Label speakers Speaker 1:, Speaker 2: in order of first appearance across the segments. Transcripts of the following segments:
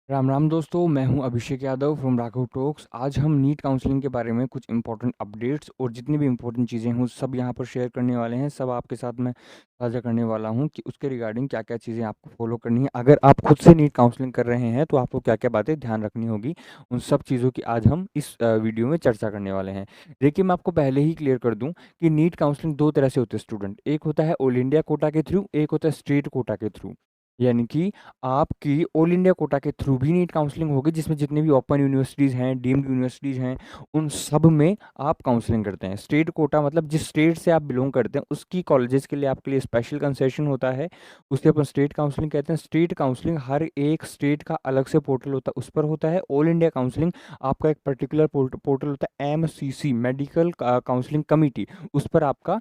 Speaker 1: राम राम दोस्तों, मैं हूं अभिषेक यादव फ्रॉम राघव टॉक्स। आज हम नीट काउंसलिंग के बारे में कुछ इंपॉर्टेंट अपडेट्स और जितनी भी इंपॉर्टेंट चीज़ें हैं सब यहां पर शेयर करने वाले हैं। सब आपके साथ मैं साझा करने वाला हूं कि उसके रिगार्डिंग क्या क्या चीज़ें आपको फॉलो करनी है। अगर आप खुद से नीट काउंसलिंग कर रहे हैं तो आपको क्या क्या बातें ध्यान रखनी होगी, उन सब चीज़ों की आज हम इस वीडियो में चर्चा करने वाले हैं। देखिए, मैं आपको पहले ही क्लियर कर दूँ कि नीट काउंसलिंग दो तरह से होते हैं स्टूडेंट। एक होता है ऑल इंडिया कोटा के थ्रू, एक होता है स्टेट कोटा के थ्रू। यानी कि आपकी ऑल इंडिया कोटा के थ्रू भी नीट काउंसलिंग होगी, जिसमें जितनी भी ओपन यूनिवर्सिटीज़ हैं, डीम्ड यूनिवर्सिटीज़ हैं, उन सब में आप काउंसलिंग करते हैं। स्टेट कोटा मतलब जिस स्टेट से आप बिलोंग करते हैं उसकी कॉलेजेस के लिए आपके लिए स्पेशल कंसेशन होता है, उसे अपन स्टेट काउंसलिंग कहते हैं। स्टेट काउंसलिंग हर एक स्टेट का अलग से पोर्टल होता है, उस पर होता है। ऑल इंडिया काउंसलिंग आपका एक पर्टिकुलर पोर्टल होता है, MCC मेडिकल काउंसलिंग कमिटी, उस पर आपका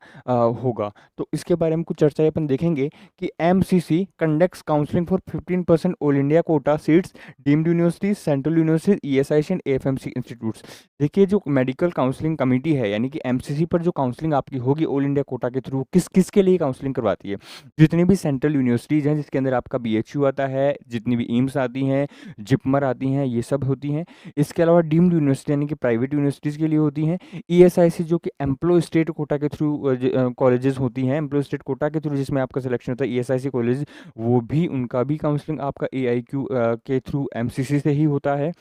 Speaker 1: होगा। तो इसके बारे में कुछ चर्चा अपन देखेंगे कि MCC conducts counselling for 15% all India quota seats deemed universities, central universities, ESIC and AFMC institutes. देखिए, जो मेडिकल काउंसलिंग कमेटी है यानी कि MCC पर जो काउंसलिंग आपकी होगी ऑल इंडिया कोटा के थ्रू, किस किस के लिए काउंसलिंग करवाती है? जितनी भी सेंट्रल यूनिवर्सिटीज हैं जिसके अंदर आपका BHU आता है, जितनी भी एम्स आती हैं, जिपमर आती हैं, ये सब होती हैं। इसके अलावा डीम्ड यूनिवर्सिटी यानी कि प्राइवेट यूनिवर्सिटीज़ के लिए होती हैं। ESIC जो कि एम्प्लॉय स्टेट कोटा के थ्रू कॉलेजेस होती हैं, एम्प्लॉय स्टेट कोटा के थ्रू जिसमें आपका सिलेक्शन होता है, ESIC कॉलेज, वो भी उनका भी काउंसलिंग आपका AIQ के थ्रू MCC से ही होता है।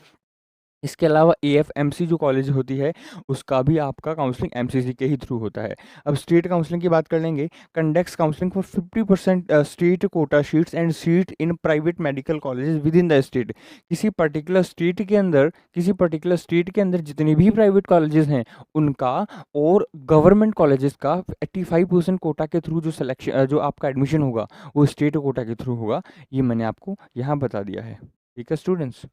Speaker 1: इसके अलावा AFMC जो कॉलेज होती है उसका भी आपका काउंसलिंग MCC के ही थ्रू होता है। अब स्टेट काउंसलिंग की बात कर लेंगे। Conducts counselling for 50% state quota seats and seat in private medical colleges with in the state. किसी पर्टिकुलर स्टेट के अंदर जितने भी प्राइवेट कॉलेजेस हैं उनका और गवर्नमेंट कॉलेजेस का 85% कोटा के थ्रू जो सिलेक्शन जो आपका एडमिशन होगा वो स्टेट कोटा के थ्रू होगा। ये मैंने आपको यहाँ बता दिया है। ठीक है स्टूडेंट्स,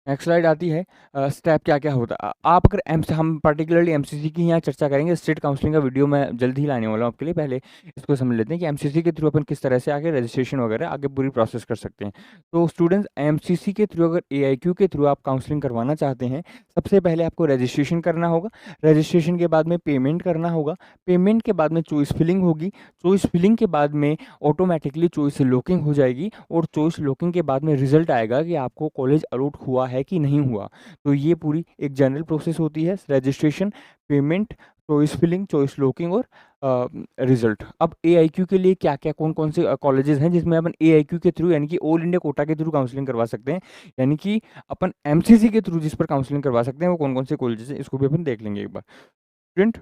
Speaker 1: नेक्स्ट स्लाइड आती है। स्टेप क्या क्या होता है। आप अगर एम हम पर्टिकुलरली MCC की यहाँ चर्चा करेंगे। स्टेट काउंसलिंग का वीडियो मैं जल्द ही लाने वाला हूँ आपके लिए। पहले इसको समझ लेते हैं कि MCC के थ्रू अपन किस तरह से आगे रजिस्ट्रेशन वगैरह आगे पूरी प्रोसेस कर सकते हैं। तो स्टूडेंट्स, MCC के थ्रू अगर AIQ के थ्रू आप काउंसलिंग करवाना चाहते हैं, सबसे पहले आपको रजिस्ट्रेशन करना होगा। रजिस्ट्रेशन के बाद में पेमेंट करना होगा। पेमेंट के बाद में चॉइस फिलिंग होगी। चॉइस फिलिंग के बाद में ऑटोमेटिकली चॉइस लॉकिंग हो जाएगी और चॉइस लॉकिंग के बाद में रिजल्ट आएगा कि आपको कॉलेज अलॉट हुआ है कि नहीं हुआ। तो ये पूरी एक जनरल प्रोसेस होती है, registration, payment, choice filling, choice locking और रिजल्ट। अब AIQ के लिए क्या क्या कौन कौन से कॉलेजेस हैं जिसमें अपन AIQ के थ्रू यानी कि ऑल इंडिया कोटा के थ्रू काउंसलिंग करवा सकते हैं, यानी कि अपन MCC के थ्रू जिस पर काउंसलिंग करवा सकते हैं वो कौन कौन से कॉलेजेस हैं, इसको भी अपन देख लेंगे एक बार। स्टूडेंट,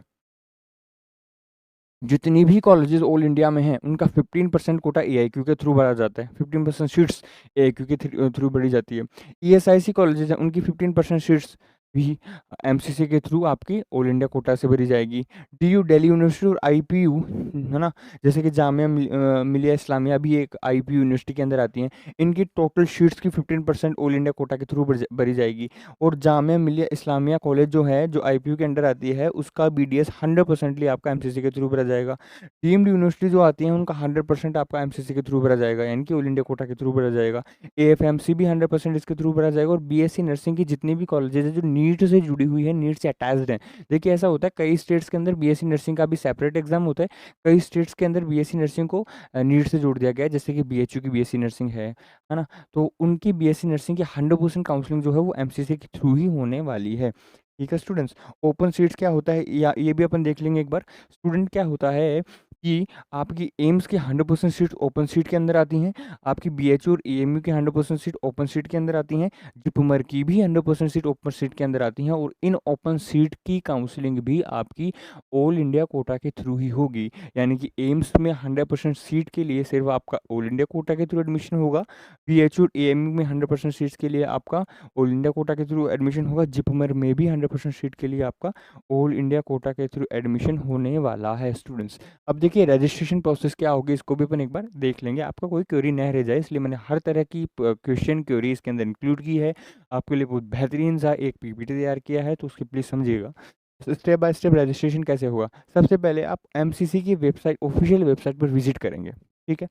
Speaker 1: जितनी भी कॉलेजेस ऑल इंडिया में हैं उनका 15% कोटा AIQ के थ्रू भरा जाता है। 15% सीट्स AIQ के थ्रू भरी जाती है। ESIC कॉलेजेस हैं उनकी 15% सीट्स भी MCC के थ्रू आपकी ऑल इंडिया कोटा से भरी जाएगी। DU दिल्ली यूनिवर्सिटी और IPU है ना, जैसे कि जामिया मिलिया इस्लामिया भी एक IPU यूनिवर्सिटी के अंदर आती हैं। इनकी टोटल सीट्स की 15% ऑल इंडिया कोटा के थ्रू भरी जाएगी। और जामिया मिलिया इस्लामिया कॉलेज जो है जो IPU के अंडर आती है उसका BDS 100% आपका MCC के थ्रू भरा जाएगा। डीम्ड यूनिवर्सिटी जो आती है उनका 100% आपका MCC के थ्रू भरा जाएगा, यानी कि ऑल इंडिया कोटा के थ्रू भरा जाएगा। AFMC भी 100% इसके थ्रू भरा जाएगा। और BSc नर्सिंग की जितनी भी कॉलेजेस है जो नीट से जुड़ी हुई है, नीट से अटैच्ड है। देखिए, ऐसा होता है कई स्टेट्स के अंदर BSc नर्सिंग का भी सेपरेट एग्जाम होता है, कई स्टेट्स के अंदर BSc नर्सिंग को नीट से जोड़ दिया गया है, जैसे कि BHU की BSc नर्सिंग है ना। तो उनकी BSc नर्सिंग की 100% काउंसलिंग जो है वो MCC के थ्रू ही होने वाली है। ठीक है स्टूडेंट्स, ओपन सीट्स क्या होता है या ये भी अपन देख लेंगे एक बार। स्टूडेंट, क्या होता है कि आपकी एम्स की 100% सीट ओपन सीट के अंदर आती हैं, आपकी BHU और AMU की 100% सीट ओपन सीट के अंदर आती हैं, जिपमर की भी 100% सीट ओपन सीट के अंदर आती हैं। और इन ओपन सीट की काउंसलिंग भी आपकी ऑल इंडिया कोटा के थ्रू ही होगी, यानी कि एम्स में 100% सीट के लिए सिर्फ आपका ऑल इंडिया कोटा के थ्रू एडमिशन होगा। BHU और AMU में 100% सीट्स के लिए आपका ऑल इंडिया कोटा के थ्रू एडमिशन होगा। जिपमर में भी 100% सीट के लिए आपका ऑल इंडिया कोटा के थ्रू एडमिशन होने वाला है स्टूडेंट्स। अब देखिए, रजिस्ट्रेशन प्रोसेस क्या होगी इसको भी अपन एक बार देख लेंगे, आपका कोई क्वेरी न रह जाए इसलिए मैंने हर तरह की क्वेश्चन क्वेरी इसके अंदर इंक्लूड की है। आपके लिए बहुत बेहतरीन सा एक PPT तैयार किया है, तो उसकी प्लीज़ समझिएगा। स्टेप बाय स्टेप रजिस्ट्रेशन कैसे होगा। सबसे पहले आप MCC की वेबसाइट, ऑफिशियल वेबसाइट पर विजिट करेंगे। ठीक है,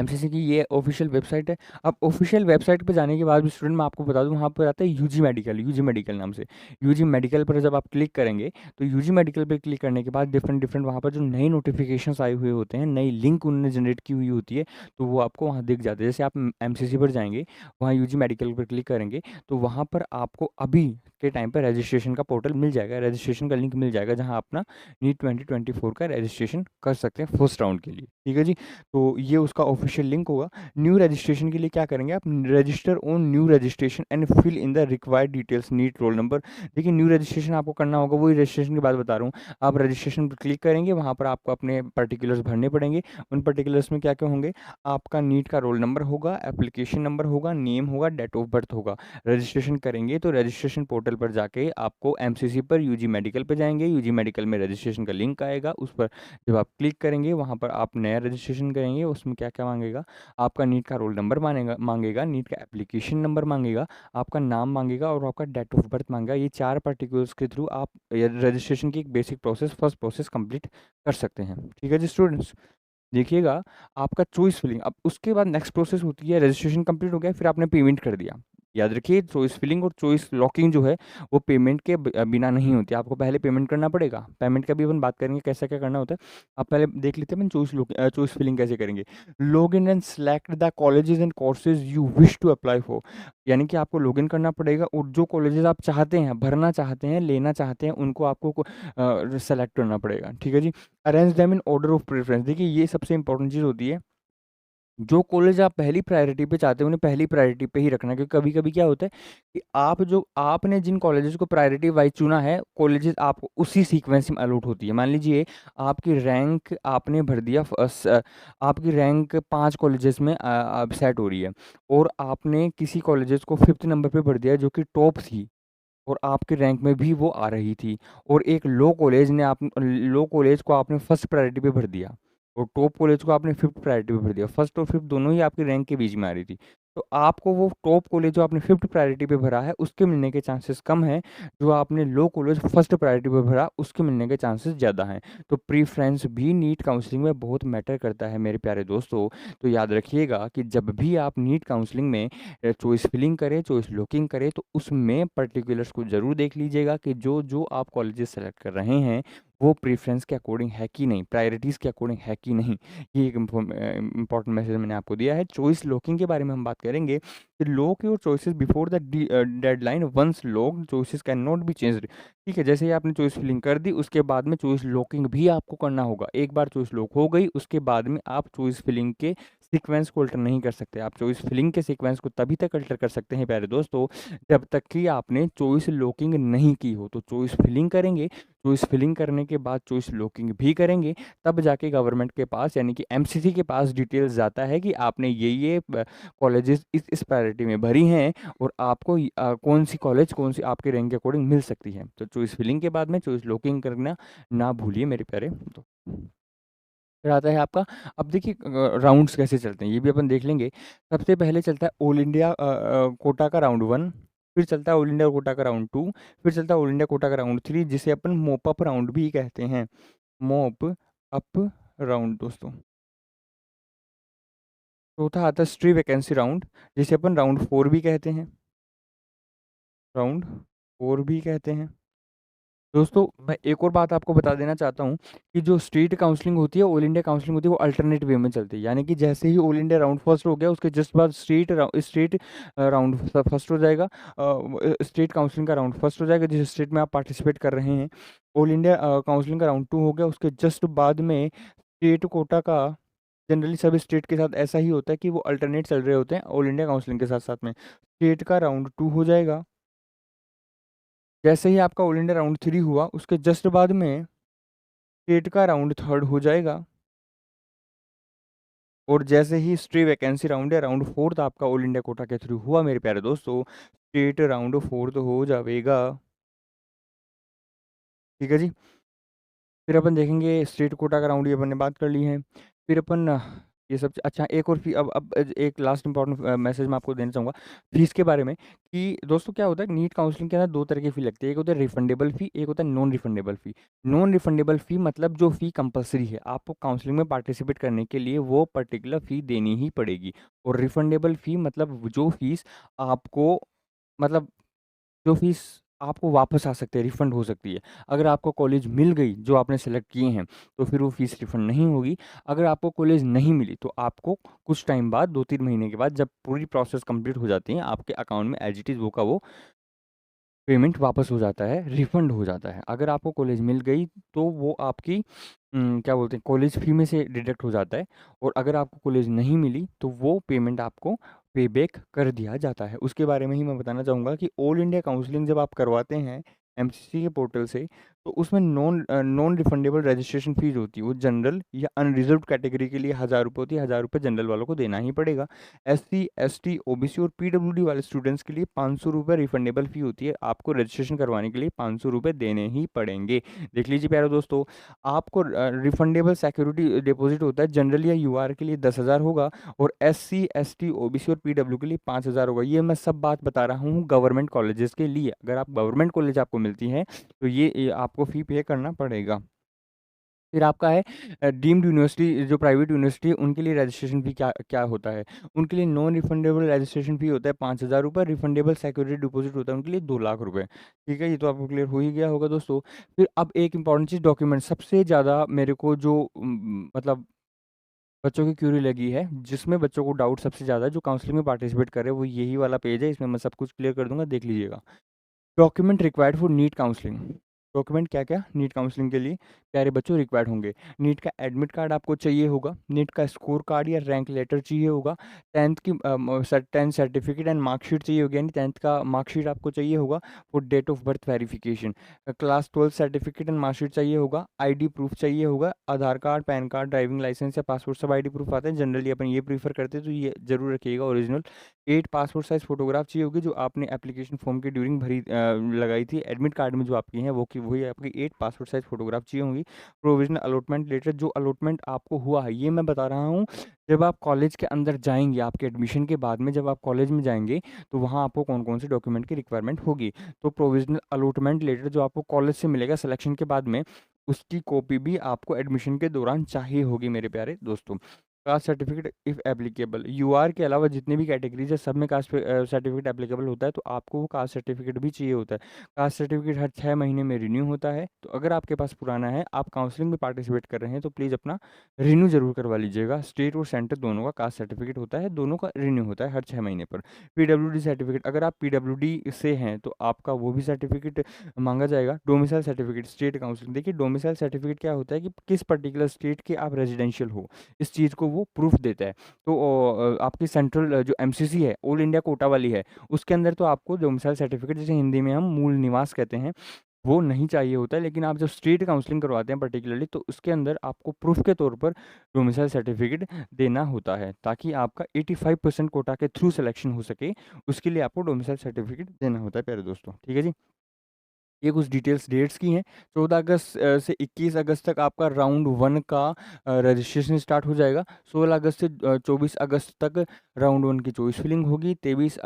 Speaker 1: एमसीसी की ये ऑफिशियल वेबसाइट है। अब ऑफिशियल वेबसाइट पे जाने के बाद भी स्टूडेंट मैं आपको बता दूँ, वहाँ पर आता है यूजी मेडिकल नाम से। यूजी मेडिकल पर जब आप क्लिक करेंगे, तो यूजी मेडिकल पे क्लिक करने के बाद डिफरेंट डिफरेंट वहाँ पर जो नए नोटिफिकेशंस आए हुए होते हैं, नई लिंक उन्होंने जनरेट की हुई होती है, तो वो आपको वहाँ दिख जाते हैं। जैसे आप एमसीसी पर जाएँगे, वहाँ यूजी मेडिकल पर क्लिक करेंगे, तो वहाँ पर आपको अभी के टाइम पे रजिस्ट्रेशन का पोर्टल मिल जाएगा, रजिस्ट्रेशन का लिंक मिल जाएगा, जहाँ अपना नीट 2024 का रजिस्ट्रेशन कर सकते हैं फर्स्ट राउंड के लिए। ठीक है जी? तो ये उसका ऑफिशियल लिंक होगा। न्यू रजिस्ट्रेशन के लिए क्या करेंगे आप, register on new registration and fill in the required details, NEET roll number. देखिए न्यू रजिस्ट्रेशन आपको करना होगा, वही रजिस्ट्रेशन की बात बता रहा हूँ। आप रजिस्ट्रेशन पर क्लिक करेंगे, वहाँ पर आपको अपने पर्टिकुलर्स भरने पड़ेंगे। उन पर्टिकुलर्स में क्या क्या होंगे, आपका नीट का रोल नंबर होगा, एप्लीकेशन नंबर होगा, नेम होगा, डेट ऑफ बर्थ होगा। रजिस्ट्रेशन करेंगे तो रजिस्ट्रेशन पोर्टल पर जाके आपको एमसीसी पर यूजी मेडिकल पर जाएंगे, यूजी मेडिकल में रजिस्ट्रेशन का लिंक आएगा, उस पर जब आप क्लिक करेंगे, वहाँ पर आप नया रजिस्ट्रेशन करेंगे। उसमें क्या-क्या माँगेगा, आपका नीट का रोल नंबर माँगेगा, नीट का एप्लीकेशन नंबर माँगेगा, आपका नाम माँगेगा और आपका डेट ऑफ बर्थ माँगेगा। ये 4 पार्टिकुलर्स के थ्रू आप य रजिस्ट्रेशन की एक basic process, first process complete कर सकते हैं। ठीक है जी स्टूडेंट्स? देखिएगा, आपका चॉइस फिलिंग, अब उसके बाद नेक्स्ट प्रोसेस होती है, रजिस्ट्रेशन कंप्लीट हो गया, फिर आपने पेमेंट कर दिया। याद रखिए, चॉइस फिलिंग और चॉइस लॉकिंग जो है, वो पेमेंट के बिना नहीं होती। आपको पहले पेमेंट करना पड़ेगा। पेमेंट का भी अपन बात करेंगे, कैसा क्या करना होता है। आप पहले देख लेते हैं अपन चॉइस फिलिंग कैसे करेंगे। Log in and select the colleges and courses you wish to apply for. यानी कि आपको लॉग इन करना पड़ेगा और जो कॉलेजेस आप चाहते हैं, भरना चाहते हैं, लेना चाहते हैं, उनको आपको सेलेक्ट करना पड़ेगा। ठीक है जी? Arrange them in order of preference. देखिए ये सबसे इंपॉर्टेंट चीज़ होती है। जो कॉलेज आप पहली प्रायोरिटी पे चाहते हो, उन्हें पहली प्रायोरिटी पे ही रखना, क्योंकि कभी-कभी क्या होता है कि आपने जिन कॉलेजेस को प्रायोरिटी वाइज़ चुना है, कॉलेजेस आपको उसी सीक्वेंस में अलॉट होती है। मान लीजिए आपकी रैंक आपने भर दिया, आपकी रैंक 5 कॉलेजेस में अब सेट हो रही है और आपने किसी कॉलेजेस को 5th नंबर पे भर दिया, जो कि टॉप थी और आपके रैंक में भी वो आ रही थी, और एक लो कॉलेज को आपने फर्स्ट प्रायोरिटी पे भर दिया और टॉप कॉलेज को आपने फिफ्थ प्रायोरिटी पे भर दिया। फर्स्ट और फिफ्थ दोनों ही आपकी रैंक के बीच में आ रही थी, तो आपको वो टॉप कॉलेज जो आपने फिफ्थ प्रायोरिटी पे भरा है, उसके मिलने के चांसेस कम हैं। जो आपने लो कॉलेज फर्स्ट प्रायोरिटी पे भरा, उसके मिलने के चांसेस ज़्यादा हैं। तो प्रीफ्रेंस भी नीट काउंसलिंग में बहुत मैटर करता है मेरे प्यारे दोस्तों। तो याद रखिएगा कि जब भी आप नीट काउंसलिंग में चॉइस फिलिंग करें, चॉइस लॉकिंग करें, तो उसमें पर्टिकुलर्स को ज़रूर देख लीजिएगा कि जो आप कॉलेजेस सेलेक्ट कर रहे हैं, वो प्रेफ़रेंस के अकॉर्डिंग है कि नहीं, प्रायोरिटीज़ के अकॉर्डिंग है कि नहीं। ये एक इम्पोर्टेंट मैसेज मैंने आपको दिया है। चॉइस लॉकिंग के बारे में हम बात करेंगे कि lock your choices before the deadline, once locked choices can not be changed. ठीक है, जैसे ही आपने चॉइस फिलिंग कर दी, उसके बाद में चॉइस लॉकिंग भी आपको करना होगा। एक बार चॉइस लॉक हो गई, उसके बाद में आप चॉइस फिलिंग के सीक्वेंस को अल्टर नहीं कर सकते। आप चॉइस फिलिंग के सीक्वेंस को तभी तक अल्टर कर सकते हैं प्यारे दोस्तों, जब तक कि आपने चॉइस लॉकिंग नहीं की हो। तो चॉइस फिलिंग करेंगे, चॉइस फिलिंग करने के बाद चॉइस लॉकिंग भी करेंगे, तब जाके गवर्नमेंट के पास यानी कि एमसीसी के पास डिटेल्स जाता है कि आपने ये कॉलेजेस इस प्रायोरिटी में भरी हैं और आपको कौन सी कॉलेज कौन सी आपके रैंक के अकॉर्डिंग मिल सकती है। तो चॉइस फिलिंग के बाद में चॉइस लॉकिंग करना ना भूलिए मेरे प्यारे। तो फिर आता है आपका, अब देखिए राउंड्स कैसे चलते हैं, ये भी अपन देख लेंगे। सबसे पहले चलता है ऑल इंडिया कोटा का राउंड 1, फिर चलता है ऑल इंडिया कोटा का राउंड 2, फिर चलता है ऑल इंडिया कोटा का राउंड 3, जिसे अपन मोप अप राउंड भी कहते हैं। मोप अप राउंड दोस्तों। चौथा आता है स्ट्री वैकेंसी राउंड, जिसे अपन राउंड 4 भी कहते हैं, राउंड 4 भी कहते हैं। दोस्तों मैं एक और बात आपको बता देना चाहता हूँ कि जो स्टेट काउंसलिंग होती है, ऑल इंडिया काउंसलिंग होती है, वो अल्टरनेट वे में चलती है। यानी कि जैसे ही ऑल इंडिया राउंड फर्स्ट हो गया, उसके जस्ट बाद स्टेट राउंड फर्स्ट हो जाएगा। स्टेट काउंसलिंग का राउंड फर्स्ट हो जाएगा जिस स्टेट में आप पार्टिसिपेट कर रहे हैं। ऑल इंडिया काउंसलिंग का राउंड 2 हो गया, उसके जस्ट बाद में स्टेट कोटा का, जनरली सभी स्टेट के साथ ऐसा ही होता है कि वो अल्टरनेट चल रहे होते हैं ऑल इंडिया काउंसलिंग के साथ साथ में। स्टेट का राउंड 2 हो जाएगा। जैसे ही आपका ऑल इंडिया राउंड 3 हुआ, उसके जस्ट बाद में स्टेट का राउंड 3 हो जाएगा। और जैसे ही स्ट्री वैकेंसी राउंड है, राउंड 4 आपका ऑल इंडिया कोटा के थ्रू हुआ मेरे प्यारे दोस्तों, स्टेट राउंड 4 हो जाएगा। ठीक है जी? फिर अपन देखेंगे स्टेट कोटा का राउंड, ये अपन ने बात कर ली है। फिर अपन ये सब अच्छा एक और अब एक लास्ट इंपॉर्टेंट मैसेज मैं आपको देना चाहूँगा फीस के बारे में कि दोस्तों क्या होता है नीट काउंसलिंग के अंदर 2 तरह की फ़ी लगती है। एक होता है रिफंडेबल फ़ी, एक होता है नॉन रिफंडेबल फ़ी। नॉन रिफंडेबल फ़ी मतलब जो फ़ी कंपल्सरी है, आपको काउंसलिंग में पार्टिसिपेट करने के लिए वो पर्टिकुलर फ़ी देनी ही पड़ेगी। और रिफंडेबल फ़ी मतलब जो फ़ीस आपको मतलब जो फ़ीस आपको वापस आ सकती है, रिफ़ंड हो सकती है। अगर आपको कॉलेज मिल गई जो आपने सेलेक्ट किए हैं, तो फिर वो फ़ीस रिफ़ंड नहीं होगी। अगर आपको कॉलेज नहीं मिली, तो आपको कुछ टाइम बाद 2-3 महीने के बाद जब पूरी प्रोसेस कंप्लीट हो जाती है, आपके अकाउंट में एज़ इट इज़ वो का वो पेमेंट वापस हो जाता है, रिफ़ंड हो जाता है। अगर आपको कॉलेज मिल गई, तो वो आपकी क्या बोलते हैं कॉलेज फ़ी में से डिडक्ट हो जाता है और अगर आपको कॉलेज नहीं मिली, तो वो पेमेंट आपको पे बैक कर दिया जाता है। उसके बारे में ही मैं बताना चाहूँगा कि ऑल इंडिया काउंसलिंग जब आप करवाते हैं एमसीसी के पोर्टल से, तो उसमें नॉन रिफंडेबल रजिस्ट्रेशन फ़ीस होती है। वो जनरल या अनरिज़र्व्ड कैटेगरी के लिए ₹1000 होती है, ₹1000 जनरल वालों को देना ही पड़ेगा। एससी, एसटी, ओबीसी और पीडब्ल्यूडी वाले स्टूडेंट्स के लिए ₹500 रिफंडेबल फ़ी होती है। आपको रजिस्ट्रेशन करवाने के लिए ₹500 देने ही पड़ेंगे। देख लीजिए प्यारे दोस्तों, आपको रिफंडेबल सिक्योरिटी डिपॉज़िट होता है जनरल या यूआर के लिए 10,000 होगा और एससी, एसटी, ओबीसी और पीडब्ल्यू के लिए 5,000 होगा। ये मैं सब बात बता रहा हूँ गवर्नमेंट कॉलेजेस के लिए। अगर आप गवर्नमेंट कॉलेज आपको मिलती है, तो ये आपको फ़ी पे करना पड़ेगा। फिर आपका है डीम्ड यूनिवर्सिटी जो प्राइवेट यूनिवर्सिटी है उनके लिए रजिस्ट्रेशन फ़ी क्या क्या होता है? उनके लिए नॉन रिफंडेबल रजिस्ट्रेशन फ़ी होता है ₹5,000 रिफंडेबल सिक्योरिटी डिपॉज़िट होता है उनके लिए ₹2,00,000 ठीक है? ये तो आपको क्लियर हो ही गया होगा दोस्तों। फिर अब एक इम्पॉर्टेंट चीज़ डॉक्यूमेंट सबसे ज़्यादा मेरे को जो मतलब बच्चों की क्यूरी लगी है, जिसमें बच्चों को डाउट सबसे ज़्यादा जो काउंसलिंग में पार्टिसिपेट कर रहे हैं वो यही वाला पेज है, इसमें मैं सब कुछ क्लियर कर दूँगा, देख लीजिएगा। Document required for NEET counselling document क्या-क्या नीट काउंसलिंग के लिए प्यारे बच्चों रिक्वायर्ड होंगे। नीट का एडमिट कार्ड आपको चाहिए होगा, नीट का स्कोर कार्ड या रैंक लेटर चाहिए होगा, 10th की 10th सर्टिफिकेट एंड मार्कशीट चाहिए होगी, यानी 10th का मार्कशीट आपको चाहिए होगा for date of birth verification. Class 12 certificate and marksheet चाहिए होगा, आईडी प्रूफ चाहिए होगा, Aadhaar card, PAN card, driving licence या पासपोर्ट सब आईडी प्रूफ आते हैं। जनरली अपन ये प्रेफर करते हैं, तो ये ज़रूर रखिएगा ओरिजिनल। 8 पासपोर्ट साइज़ फ़ोटोग्राफ चाहिए होगी जो आपने एप्लीकेशन फ़ॉर्म की ड्यूरिंग लगाई थी। एडमिट कार्ड में जो आपकी हैं वो की वही आपकी 8 पासपोर्ट साइज़ फ़ोटोग्राफ चाहिए होंगी। प्रोविज़नल अलॉटमेंट लेटर जो अलॉटमेंट आपको हुआ है, ये मैं बता रहा हूँ जब आप कॉलेज के अंदर जाएँगे, आपके एडमिशन के बाद में जब आप कॉलेज में जाएँगे, तो वहाँ आपको कौन-कौन से डॉक्यूमेंट की रिक्वायरमेंट होगी। तो प्रोविज़नल अलॉटमेंट लेटर जो आपको कॉलेज से मिलेगा सिलेक्शन के बाद में, उसकी कॉपी भी आपको एडमिशन के दौरान चाहिए होगी मेरे प्यारे दोस्तों। Caste certificate if applicable UR के अलावा जितनी भी कैटेगरीज है सब में कास्ट सर्टिफिकेट एप्लीकेबल होता है तो आपको वो कास्ट सर्टिफिकेट भी चाहिए होता है। कास्ट सर्टिफिकेट हर 6 महीने में रिन्यू होता है तो अगर आपके पास पुराना है आप काउंसलिंग में पार्टिसिपेट कर रहे हैं तो प्लीज़ अपना रिन्यू ज़रूर करवा लीजिएगा। स्टेट और सेंटर दोनों का कास्ट सर्टिफिकेट होता है, दोनों का रिन्यू होता है हर 6 महीने पर। पीडब्ल्यूडी सर्टिफिकेट अगर आप पीडब्ल्यूडी से हैं तो आपका वो भी सर्टिफिकेट मांगा जाएगा। डोमिसाइल सर्टिफिकेट स्टेट काउंसलिंग देखिए डोमिसाइल सर्टिफिकेट क्या होता है कि किस पर्टिकुलर स्टेट के आप रेजिडेंशियल हो, इस चीज़ को वो प्रूफ देता है। तो आपकी सेंट्रल जो एमसीसी है, ऑल इंडिया कोटा वाली है, उसके अंदर तो आपको डोमिसाइल सर्टिफिकेट जिसे हिंदी में हम मूल निवास कहते हैं, वो नहीं चाहिए होता है। लेकिन आप जब स्टेट काउंसलिंग करवाते हैं पर्टिकुलरली तो उसके अंदर आपको प्रूफ के तौर पर डोमिसाइल सर्टिफिकेट देना होता है, ताकि आपका 85% कोटा के थ्रू सिलेक्शन हो सके, उसके लिए आपको डोमिसाइल सर्टिफिकेट देना होता है प्यारे दोस्तों। ठीक है जी? ये कुछ डिटेल्स डेट्स की हैं। 14 अगस्त से 21 अगस्त तक आपका राउंड 1 का रजिस्ट्रेशन स्टार्ट हो जाएगा। 16 अगस्त से 24 अगस्त तक राउंड 1 की चॉइस फिलिंग होगी। 23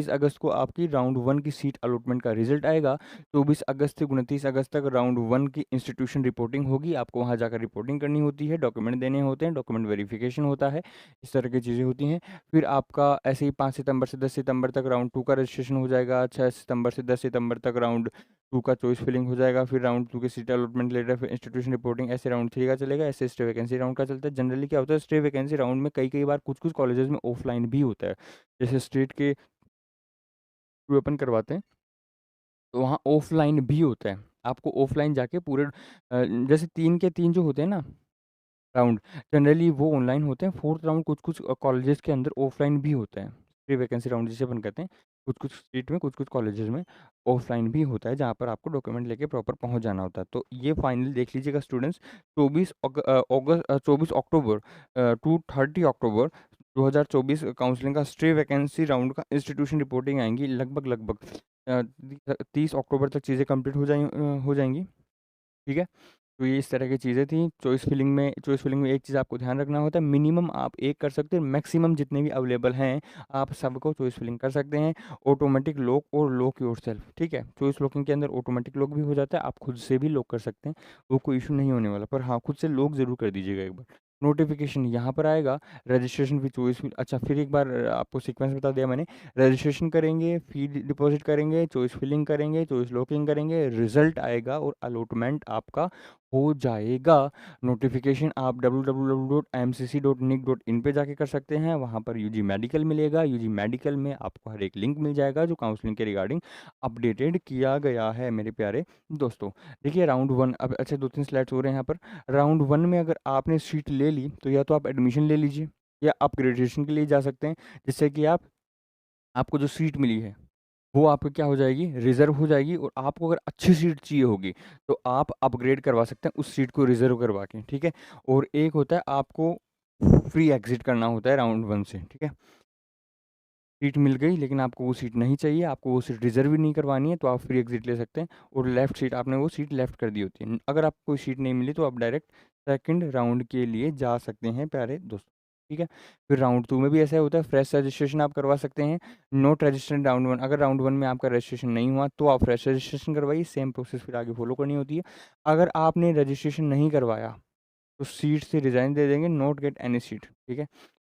Speaker 1: अगस्त को आपकी राउंड 1 की सीट अलॉटमेंट का रिजल्ट आएगा। 24 अगस्त से 29 अगस्त तक राउंड 1 की इंस्टीट्यूशन रिपोर्टिंग होगी। आपको वहाँ जाकर रिपोर्टिंग करनी होती है, डॉक्यूमेंट देने होते हैं, डॉक्यूमेंट वेरिफिकेशन होता है, इस तरह की चीज़ें होती हैं। फिर आपका ऐसे ही 5 सितंबर से 10 सितंबर तक राउंड 2 का रजिस्ट्रेशन हो जाएगा। 6 सितंबर से 10 सितंबर तक राउंड 2 का चॉइस फिलिंग हो जाएगा। फिर राउंड 2 के सीट अलॉटमेंट लेटर, फिर इंस्टीट्यूशन रिपोर्टिंग, ऐसे राउंड 3 का चलेगा। ऐसे स्टे वैकेंसी राउंड का चलता है। जनरली क्या होता है स्टे वैकेंसी राउंड में कई बार कुछ-कुछ कॉलेजेस में ऑफलाइन भी होता है। जैसे स्टेट के थ्रू अपन करवाते हैं, तो वहाँ ऑफलाइन भी होता है। आपको ऑफलाइन जाके पूरे जैसे 3 के 3 जो होते हैं ना राउंड, जनरली वो ऑनलाइन होते हैं। 4th राउंड कुछ-कुछ कॉलेजेस के अंदर ऑफलाइन भी होता है। प्री वैकेंसी राउंड जिसे अपन कहते हैं। कुछ-कुछ स्टेट में, कुछ-कुछ कॉलेजेस में ऑफलाइन भी होता है, जहाँ पर आपको डॉक्यूमेंट लेके प्रॉपर पहुँच जाना होता है। तो ये फाइनली देख लीजिएगा students 24 October to 30 October 2024 counselling का स्टे वैकेंसी राउंड का इंस्टीट्यूशन रिपोर्टिंग आएँगी लगभग 30 अक्टूबर तक चीज़ें कंप्लीट हो जाएँगी। ठीक है? तो ये इस तरह की चीज़ें थी। चॉइस फिलिंग में एक चीज़ आपको ध्यान रखना होता है, मिनिमम आप 1 कर सकते हैं, मैक्सिमम जितने भी अवेलेबल हैं, आप सबको चॉइस फिलिंग कर सकते हैं। ऑटोमेटिक लॉक और लॉक योरसेल्फ, ठीक है? चॉइस लॉकिंग के अंदर ऑटोमेटिक लॉक भी हो जाता है, आप खुद से भी लॉक कर सकते हैं, वो कोई इश्यू नहीं होने वाला। पर हाँ, खुद से लॉक ज़रूर कर दीजिएगा एक बार। नोटिफ़िकेशन यहाँ पर आएगा, रजिस्ट्रेशन भी चॉइस फिल अच्छा फिर एक बार आपको सीक्वेंस बता दिया मैंने। रजिस्ट्रेशन करेंगे, फ़ी डिपॉज़िट करेंगे, चॉइस फिलिंग करेंगे, चॉइस लॉकिंग करेंगे, रिज़ल्ट आएगा और अलॉटमेंट आपका हो जाएगा। नोटिफ़िकेशन आप www.imcc.nic.in पे जाके कर सकते हैं, वहाँ पर यूजी मेडिकल मिलेगा। यूजी मेडिकल में आपको हर एक लिंक मिल जाएगा जो काउंसलिंग के रिगार्डिंग अपडेटेड किया गया है मेरे प्यारे दोस्तों। देखिए राउंड 1 अब अच्छा 2-3 स्लाइड्स हो रहे हैं यहाँ पर। राउंड 1 में अगर आपने सीट ले ली, तो या तो आप एडमिशन ले लीजिए या आप ग्रेजुएशन के लिए जा सकते हैं, जिससे कि आपको जो सीट मिली है वो आपकी क्या हो जाएगी, रिज़र्व हो जाएगी और आपको अगर अच्छी सीट चाहिए होगी, तो आप अपग्रेड करवा सकते हैं उस सीट को रिज़र्व करवा के, ठीक है? और एक होता है आपको फ्री एग्ज़िट करना होता है राउंड 1 से, ठीक है? सीट मिल गई लेकिन आपको वो सीट नहीं चाहिए, आपको वो सीट रिज़र्व ही नहीं करवानी है, तो आप फ्री एग्ज़िट ले सकते हैं और लेफ्ट सीट आपने वो सीट लेफ्ट कर दी होती है। अगर आपको कोई सीट नहीं मिली, तो आप डायरेक्ट सेकंड राउंड के लिए जा सकते हैं प्यारे दोस्तों, ठीक है? फिर राउंड 2 में भी ऐसा होता है, फ्रेश रजिस्ट्रेशन आप करवा सकते हैं। नॉट रजिस्टर्ड राउंड 1 अगर राउंड 1 में आपका रजिस्ट्रेशन नहीं हुआ, तो आप फ्रेश रजिस्ट्रेशन करवाइए, सेम प्रोसेस फिर आगे फॉलो करनी होती है। अगर आपने रजिस्ट्रेशन नहीं करवाया, तो सीट से रिज़ाइन दे देंगे, नॉट गेट एनी सीट, ठीक है?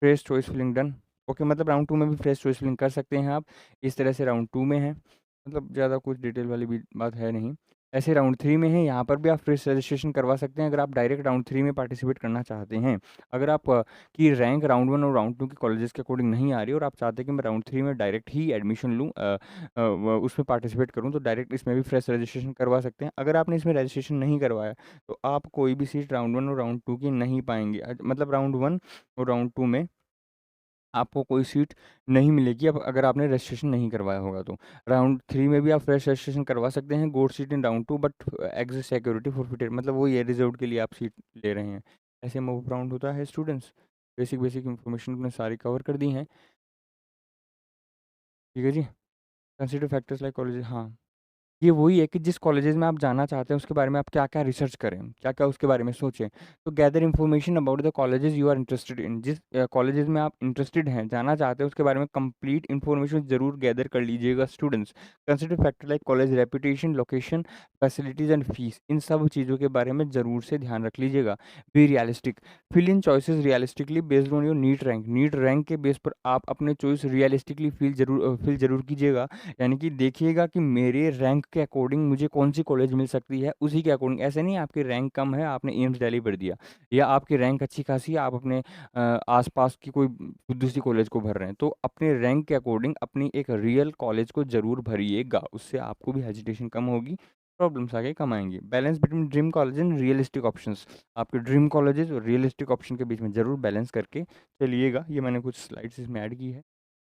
Speaker 1: Fresh choice filling done. Okay, मतलब राउंड 2 में भी फ्रेश चॉइस फिलिंग कर सकते हैं आप। इस तरह से राउंड 2 में है, मतलब ज़्यादा कुछ डिटेल वाली भी बात है नहीं। ऐसे राउंड 3 में है, यहाँ पर भी आप फ्रेश रजिस्ट्रेशन करवा सकते हैं अगर आप डायरेक्ट राउंड 3 में पार्टिसिपेट करना चाहते हैं। अगर आप की रैंक राउंड 1 और राउंड 2 के कॉलेजेस के अकॉर्डिंग नहीं आ रही और आप चाहते हैं कि मैं राउंड 3 में डायरेक्ट ही एडमिशन लूँ, उसमें पार्टिसिपेट करूँ, तो डायरेक्ट इसमें भी फ्रेश रजिस्ट्रेशन करवा सकते हैं। अगर आपने इसमें रजिस्ट्रेशन नहीं करवाया, तो आप कोई भी सीट राउंड 1 और राउंड 2 की नहीं पाएँगे। मतलब राउंड 1 और राउंड 2 में आपको कोई सीट नहीं मिलेगी अब अगर आपने रजिस्ट्रेशन नहीं करवाया होगा तो। राउंड 3 में भी आप फ्रेश रजिस्ट्रेशन करवा सकते हैं, got seat in round 2 but exit security forfeited, मतलब वही है, रिजर्व्ड के लिए आप सीट ले रहे हैं। ऐसे मूव राउंड होता है स्टूडेंट्स। बेसिक बेसिक इन्फॉर्मेशन आपने सारी कवर कर दी हैं। ठीक है जी। कंसीडर फैक्टर्स लाइक कॉलेज, हाँ। ये वही है कि जिस कॉलेजेस में आप जाना चाहते हैं उसके बारे में आप क्या-क्या रिसर्च करें, क्या-क्या उसके बारे में सोचें। तो gather information about the colleges you are interested in, जिस कॉलेजेस में आप इंटरेस्टेड हैं, जाना चाहते हैं उसके बारे में कंप्लीट इन्फॉर्मेशन ज़रूर गैदर कर लीजिएगा students. Consider factor like college reputation, location, facilities and fees, इन सब चीज़ों के बारे में ज़रूर से ध्यान रख लीजिएगा। Be realistic, fill in choices realistically based on your NEET rank के बेस पर आप अपने चॉइस रियलिस्टिकली फिल ज़रूर कीजिएगा। यानी कि देखिएगा कि मेरे रैंक के अकॉर्डिंग मुझे कौन-सी कॉलेज मिल सकती है, उसी के अकॉर्डिंग। ऐसे नहीं आपकी रैंक कम है, आपने एम्स दिल्ली भर दिया, या आपकी रैंक अच्छी-खासी है, आप अपने आस-पास की कोई दूसरी कॉलेज को भर रहे हैं। तो अपने रैंक के अकॉर्डिंग अपनी एक रियल कॉलेज को ज़रूर भरिएगा, उससे आपको भी हेजिटेशन कम होगी, प्रॉब्लम्स आगे कम आएँगी। Balance between dream college and realistic options, आपके ड्रीम कॉलेजेस और रियलिस्टिक ऑप्शन के बीच में ज़रूर बैलेंस करके चलिएगा। ये मैंने कुछ स्लाइड्स इसमें ऐड की है।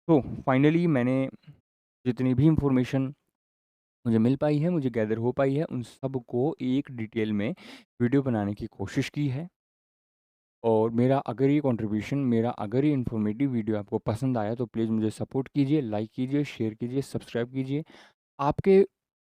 Speaker 1: तो फाइनली मैंने जितनी भी इन्फॉर्मेशन मुझे मिल पाई है, मुझे गैदर हो पाई है, उन सब को एक डिटेल में वीडियो बनाने की कोशिश की है। और मेरा अगर ये इन्फॉर्मेटिव वीडियो आपको पसंद आया तो प्लीज़ मुझे सपोर्ट कीजिए, लाइक कीजिए, शेयर कीजिए, सब्सक्राइब कीजिए। आपके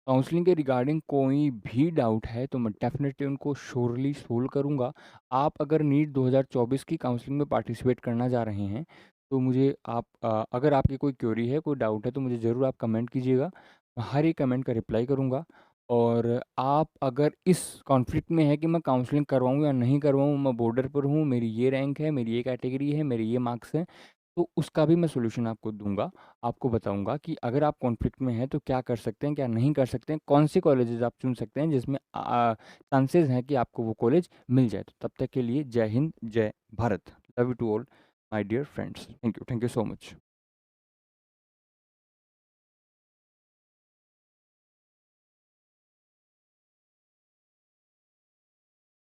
Speaker 1: काउंसलिंग के रिगार्डिंग कोई भी डाउट है तो मैं डेफ़िनेटली उनको श्योरली सोल्व करूँगा। आप अगर नीट 2024 की काउंसलिंग में पार्टिसिपेट करना चाह रहे हैं, तो मुझे अगर आपकी कोई क्वेरी है, कोई डाउट है, तो मुझे ज़रूर आप कमेंट कीजिएगा। मैं हर एक कमेंट का रिप्लाई करूँगा। और आप अगर इस कॉन्फ्लिक्ट में हैं कि मैं काउंसलिंग करवाऊँ या नहीं करवाऊँ, मैं बॉर्डर पर हूँ, मेरी ये रैंक है, मेरी ये कैटेगरी है, मेरे ये मार्क्स हैं, तो उसका भी मैं सॉल्यूशन आपको दूँगा। आपको बताऊँगा कि अगर आप कॉन्फ्लिक्ट में हैं तो क्या कर सकते हैं, क्या नहीं कर सकते हैं, कौन सी कॉलेजेस आप चुन सकते हैं जिसमें चांसेस हैं कि आपको वो कॉलेज मिल जाए। तो तब तक के लिए जय हिंद, जय Bharat. Love you to all my dear friends. Thank you so much.